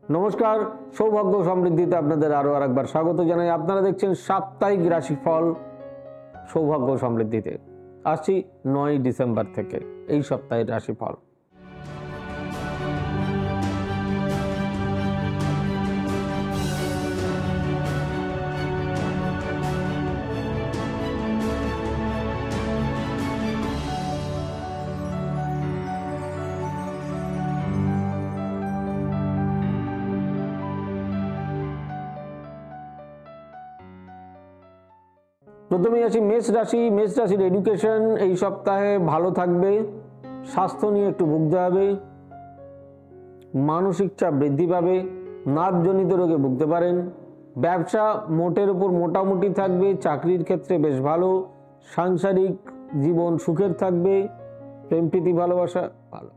নমস্কার, সৌভাগ্য সমৃদ্ধিতে আপনাদের আরও আরেকবার স্বাগত জানাই। আপনারা দেখছেন সাপ্তাহিক রাশিফল সৌভাগ্য সমৃদ্ধিতে। আসছি 9 ডিসেম্বর থেকে এই সপ্তাহের রাশিফল। প্রথমেই আসি মেষ রাশি। মেষ রাশির এডুকেশন এই সপ্তাহে ভালো থাকবে। স্বাস্থ্য নিয়ে একটু ভুগতে হবে। মানসিক চাপ বৃদ্ধি পাবে। নার্ভজনিত রোগে ভুগতে পারেন। ব্যবসা মোটের উপর মোটামুটি থাকবে। চাকরির ক্ষেত্রে বেশ ভালো। সাংসারিক জীবন সুখের থাকবে। প্রেম প্রীতি ভালোবাসা ভালো।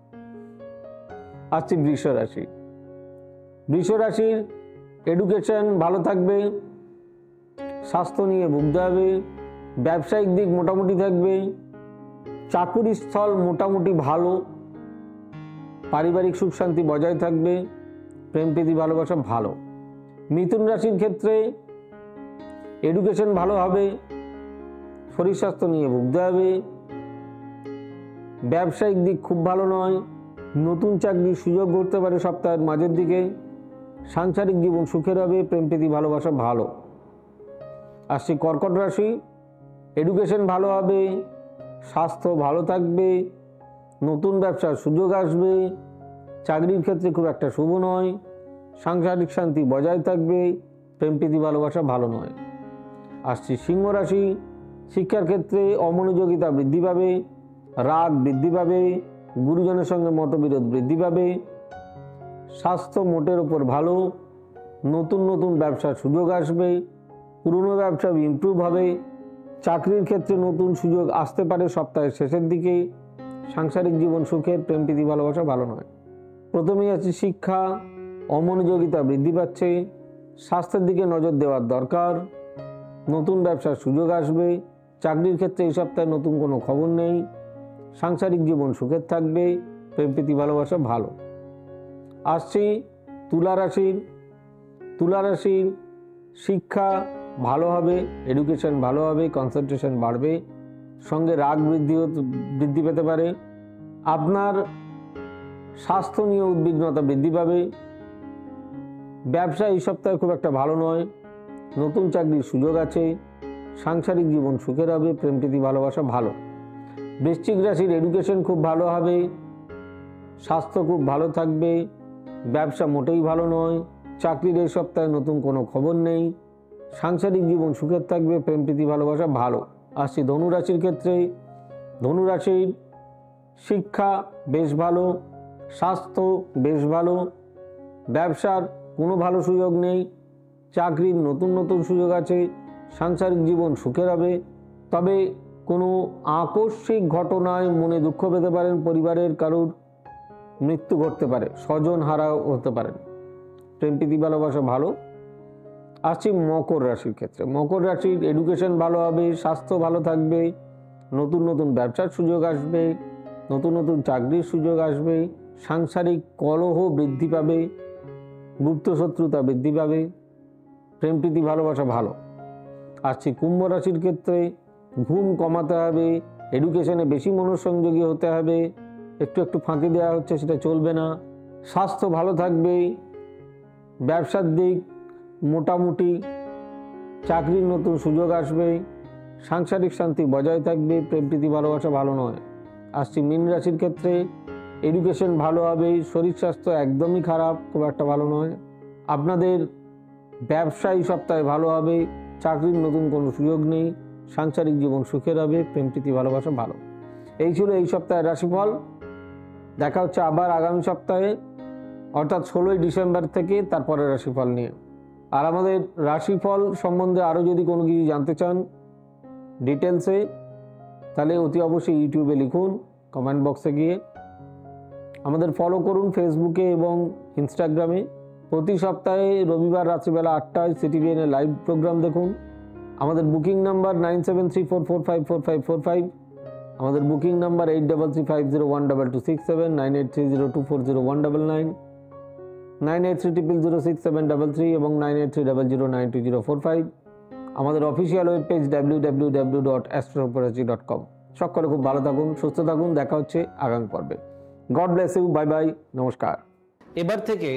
আসছি বৃষ রাশি। বৃষ রাশির এডুকেশন ভালো থাকবে। স্বাস্থ্য নিয়ে ভুগতে হবে। ব্যবসায়িক দিক মোটামুটি থাকবে। চাকুরি স্থল মোটামুটি ভালো। পারিবারিক সুখ শান্তি বজায় থাকবে। প্রেম প্রীতি ভালোবাসা ভালো। মিথুন রাশির ক্ষেত্রে এডুকেশন ভালো হবে। শরীর স্বাস্থ্য নিয়ে ভুগতে হবে। ব্যবসায়িক দিক খুব ভালো নয়। নতুন চাকরির সুযোগ ঘটতে পারে সপ্তাহের মাঝের দিকে। সাংসারিক জীবন সুখের হবে। প্রেম প্রীতি ভালোবাসা ভালো। আসছি কর্কট রাশি। এডুকেশন ভালো হবে। স্বাস্থ্য ভালো থাকবে। নতুন ব্যবসার সুযোগ আসবে। চাকরির ক্ষেত্রে খুব একটা শুভ নয়। সাংসারিক শান্তি বজায় থাকবে। প্রেম প্রীতি ভালোবাসা ভালো নয়। আসছি সিংহ রাশি। শিক্ষার ক্ষেত্রে অমনোযোগিতা বৃদ্ধি পাবে। রাগ বৃদ্ধি পাবে। গুরুজনের সঙ্গে মতবিরোধ বৃদ্ধি পাবে। স্বাস্থ্য মোটের উপর ভালো। নতুন নতুন ব্যবসার সুযোগ আসবে। পুরনো ব্যবসা ইমপ্রুভ হবে। চাকরির ক্ষেত্রে নতুন সুযোগ আসতে পারে সপ্তাহের শেষের দিকে। সাংসারিক জীবন সুখের। প্রেম প্রীতি ভালোবাসা ভালো নয়। প্রথমেই আছে শিক্ষা। অমনোযোগিতা বৃদ্ধি পাচ্ছে। স্বাস্থ্যের দিকে নজর দেওয়ার দরকার। নতুন ব্যবসার সুযোগ আসবে। চাকরির ক্ষেত্রে এই সপ্তাহে নতুন কোনো খবর নেই। সাংসারিক জীবন সুখের থাকবে। প্রেম প্রীতি ভালোবাসা ভালো। আসছি তুলা রাশির। তুলা রাশির শিক্ষা ভালো হবে। এডুকেশন ভালো হবে। কনসেন্ট্রেশন বাড়বে। সঙ্গে রাগ বৃদ্ধি পেতে পারে। আপনার স্বাস্থ্য নিয়ে উদ্বিগ্নতা বৃদ্ধি পাবে। ব্যবসা এই সপ্তাহে খুব একটা ভালো নয়। নতুন চাকরির সুযোগ আছে। সাংসারিক জীবন সুখের হবে। প্রেম প্রীতি ভালোবাসা ভালো। বৃশ্চিক রাশির এডুকেশন খুব ভালো হবে। স্বাস্থ্য খুব ভালো থাকবে। ব্যবসা মোটেই ভালো নয়। চাকরির এই সপ্তাহে নতুন কোনো খবর নেই। সাংসারিক জীবন সুখের থাকবে। প্রেম প্রীতি ভালোবাসা ভালো। আসছি ধনু রাশির ক্ষেত্রে। ধনু রাশির শিক্ষা বেশ ভালো। স্বাস্থ্য বেশ ভালো। ব্যবসার কোনো ভালো সুযোগ নেই। চাকরির নতুন নতুন সুযোগ আছে। সাংসারিক জীবন সুখের হবে। তবে কোনো আকস্মিক ঘটনায় মনে দুঃখ পেতে পারেন। পরিবারের কারুর মৃত্যু ঘটতে পারে। স্বজন হারাও হতে পারেন। প্রেম প্রীতি ভালোবাসা ভালো। আসছি মকর রাশির ক্ষেত্রে। মকর রাশির এডুকেশন ভালো হবে। স্বাস্থ্য ভালো থাকবে। নতুন নতুন ব্যবসার সুযোগ আসবে। নতুন নতুন চাকরির সুযোগ আসবে। সাংসারিক কলহ বৃদ্ধি পাবে। গুপ্ত শত্রুতা বৃদ্ধি পাবে। প্রেম প্রীতি ভালোবাসা ভালো। আসছি কুম্ভ রাশির ক্ষেত্রে। ঘুম কমাতে হবে। এডুকেশনে বেশি মনোসংযোগী হতে হবে। একটু একটু ফাঁকি দেওয়া হচ্ছে, সেটা চলবে না। স্বাস্থ্য ভালো থাকবে। ব্যবসার দিক মোটামুটি। চাকরির নতুন সুযোগ আসবে। সাংসারিক শান্তি বজায় থাকবে। প্রেম প্রীতি ভালোবাসা ভালো নয়। আসছি মীন রাশির ক্ষেত্রে। এডুকেশন ভালো হবে। শরীর স্বাস্থ্য একদমই খারাপ, খুব একটা ভালো নয়। আপনাদের ব্যবসা এই সপ্তাহে ভালো হবে। চাকরির নতুন কোনো সুযোগ নেই। সাংসারিক জীবন সুখের হবে। প্রেম প্রীতি ভালোবাসা ভালো। এই ছিল এই সপ্তাহের রাশিফল। দেখা হচ্ছে আবার আগামী সপ্তাহে, অর্থাৎ 16 ডিসেম্বর থেকে তারপরের রাশিফল নিয়ে। আর আমাদের রাশিফল সম্বন্ধে আরও যদি কোনো কিছু জানতে চান ডিটেলসে, তাহলে অতি অবশ্যই ইউটিউবে লিখুন, কমেন্ট বক্সে গিয়ে। আমাদের ফলো করুন ফেসবুকে এবং ইনস্টাগ্রামে। প্রতি সপ্তাহে রবিবার রাত্রিবেলা 8টায় সিটিভিএন এর লাইভ প্রোগ্রাম দেখুন। আমাদের বুকিং নাম্বার 9734454545। আমাদের বুকিং নাম্বার 8335012267, 9830240199। 9830067733 এবং 9830092045। আমাদের অফিসিয়াল ওয়েব পেজ www.astrosabhysachi.com। সকলে খুব ভালো থাকুন, সুস্থ থাকুন। দেখা হচ্ছে আগামী পর্বে। God bless you. Bye bye, নমস্কার। এবার থেকে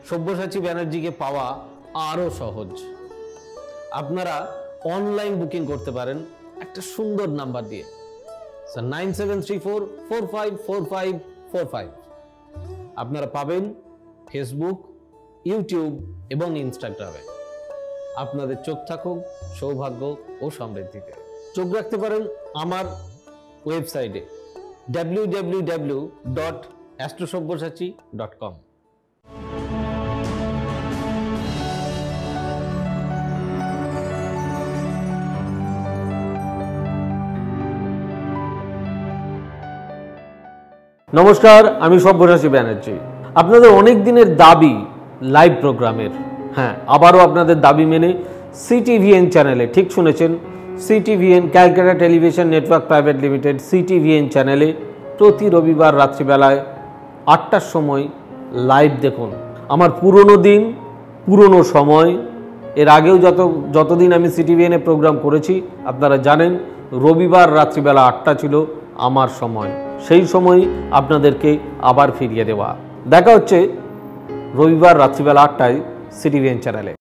সব্যসাচী ব্যানার্জিকে পাওয়া আরও সহজ। আপনারা অনলাইন বুকিং করতে পারেন একটা সুন্দর নাম্বার দিয়ে, 9734454545। আপনারা পাবেন ফেসবুক, ইউটিউব এবং ইনস্টাগ্রামে। আপনাদের চোখ থাকুক সৌভাগ্য ও সমৃদ্ধিতে। চোখ রাখতে পারেন আমার ওয়েবসাইটে www.astrosabhysachi.com। নমস্কার, আমি সব্যসাচী ব্যানার্জি। আপনাদের অনেক দিনের দাবি লাইভ প্রোগ্রামের, হ্যাঁ আবারও আপনাদের দাবি মেনে CTVN চ্যানেলে, ঠিক শুনেছেন, CTVN Calcutta television network private limited CTVN চ্যানেলে প্রতি রবিবার রাত্রিবেলায় 8টার সময় লাইভ দেখুন। আমার পুরনো দিন, পুরনো সময়, এর আগেও যতদিন আমি CTVN-এ প্রোগ্রাম করেছি আপনারা জানেন রবিবার রাত্রিবেলা 8টা ছিল আমার সময়। সেই সময় আপনাদেরকে আবার ফিরিয়ে দেওয়া। দেখা হচ্ছে রবিবার রাত্রিবেলা 8টায় CTVN চ্যানেলে।